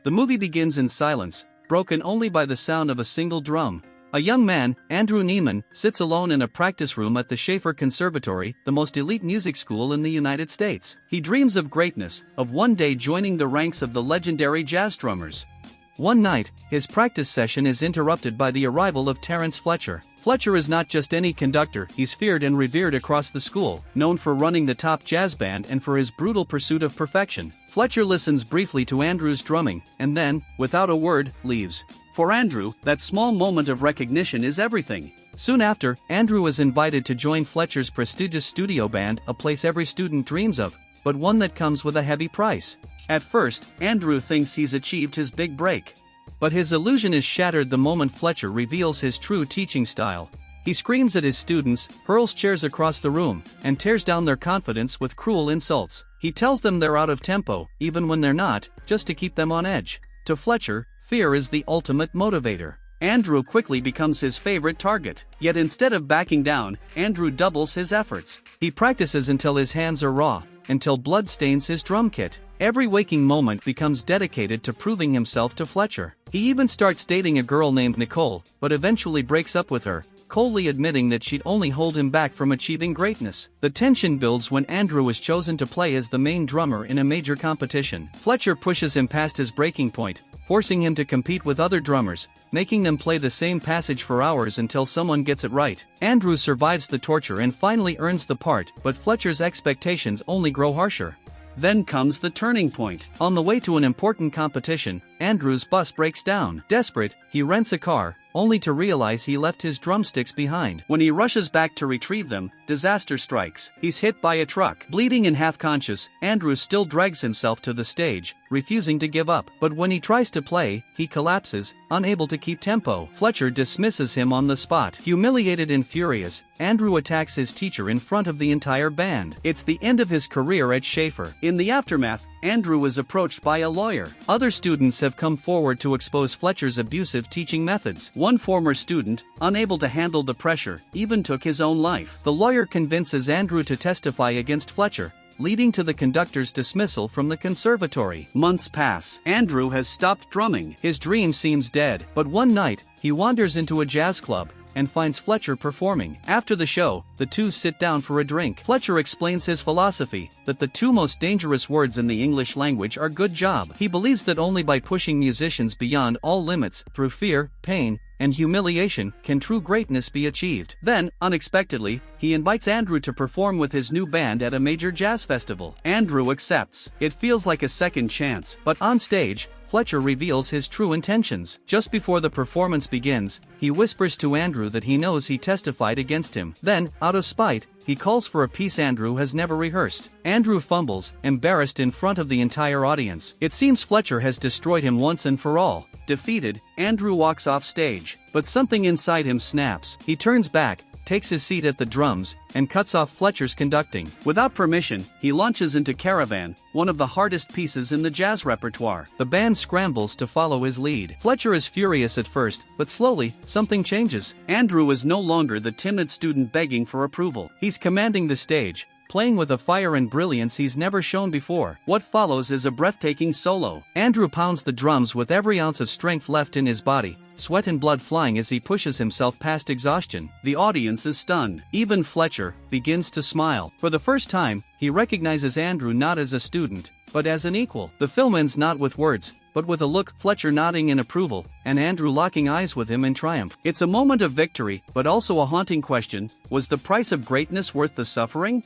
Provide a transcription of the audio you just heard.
The movie begins in silence, broken only by the sound of a single drum. A young man, Andrew Neiman, sits alone in a practice room at the Schaefer Conservatory, the most elite music school in the United States. He dreams of greatness, of one day joining the ranks of the legendary jazz drummers. One night, his practice session is interrupted by the arrival of Terrence Fletcher. Fletcher is not just any conductor, he's feared and revered across the school, known for running the top jazz band and for his brutal pursuit of perfection. Fletcher listens briefly to Andrew's drumming, and then, without a word, leaves. For Andrew, that small moment of recognition is everything. Soon after, Andrew is invited to join Fletcher's prestigious studio band, a place every student dreams of, but one that comes with a heavy price. At first, Andrew thinks he's achieved his big break. But his illusion is shattered the moment Fletcher reveals his true teaching style. He screams at his students, hurls chairs across the room, and tears down their confidence with cruel insults. He tells them they're out of tempo, even when they're not, just to keep them on edge. To Fletcher, fear is the ultimate motivator. Andrew quickly becomes his favorite target. Yet instead of backing down, Andrew doubles his efforts. He practices until his hands are raw, until blood stains his drum kit. Every waking moment becomes dedicated to proving himself to Fletcher. He even starts dating a girl named Nicole, but eventually breaks up with her, coldly admitting that she'd only hold him back from achieving greatness. The tension builds when Andrew is chosen to play as the main drummer in a major competition. Fletcher pushes him past his breaking point, forcing him to compete with other drummers, making them play the same passage for hours until someone gets it right. Andrew survives the torture and finally earns the part, but Fletcher's expectations only grow harsher. Then comes the turning point. On the way to an important competition, Andrew's bus breaks down. Desperate, he rents a car, only to realize he left his drumsticks behind. When he rushes back to retrieve them, disaster strikes. He's hit by a truck. Bleeding and half-conscious, Andrew still drags himself to the stage, refusing to give up. But when he tries to play, he collapses, unable to keep tempo. Fletcher dismisses him on the spot. Humiliated and furious, Andrew attacks his teacher in front of the entire band. It's the end of his career at Schaefer. In the aftermath, Andrew is approached by a lawyer. Other students have come forward to expose Fletcher's abusive teaching methods. One former student, unable to handle the pressure, even took his own life. The lawyer convinces Andrew to testify against Fletcher, leading to the conductor's dismissal from the conservatory. Months pass. Andrew has stopped drumming. His dream seems dead. But one night, he wanders into a jazz club and finds Fletcher performing. After the show, the two sit down for a drink. Fletcher explains his philosophy, that the two most dangerous words in the English language are good job. He believes that only by pushing musicians beyond all limits, through fear, pain, and humiliation, can true greatness be achieved. Then, unexpectedly, he invites Andrew to perform with his new band at a major jazz festival. Andrew accepts. It feels like a second chance, but on stage, Fletcher reveals his true intentions. Just before the performance begins, he whispers to Andrew that he knows he testified against him. Then, out of spite, he calls for a piece Andrew has never rehearsed. Andrew fumbles, embarrassed in front of the entire audience. It seems Fletcher has destroyed him once and for all. Defeated, Andrew walks off stage. But something inside him snaps. He turns back, takes his seat at the drums, and cuts off Fletcher's conducting. Without permission, he launches into Caravan, one of the hardest pieces in the jazz repertoire. The band scrambles to follow his lead. Fletcher is furious at first, but slowly, something changes. Andrew is no longer the timid student begging for approval. He's commanding the stage, playing with a fire and brilliance he's never shown before. What follows is a breathtaking solo. Andrew pounds the drums with every ounce of strength left in his body, sweat and blood flying as he pushes himself past exhaustion. The audience is stunned. Even Fletcher begins to smile. For the first time, he recognizes Andrew not as a student, but as an equal. The film ends not with words, but with a look, Fletcher nodding in approval, and Andrew locking eyes with him in triumph. It's a moment of victory, but also a haunting question: was the price of greatness worth the suffering?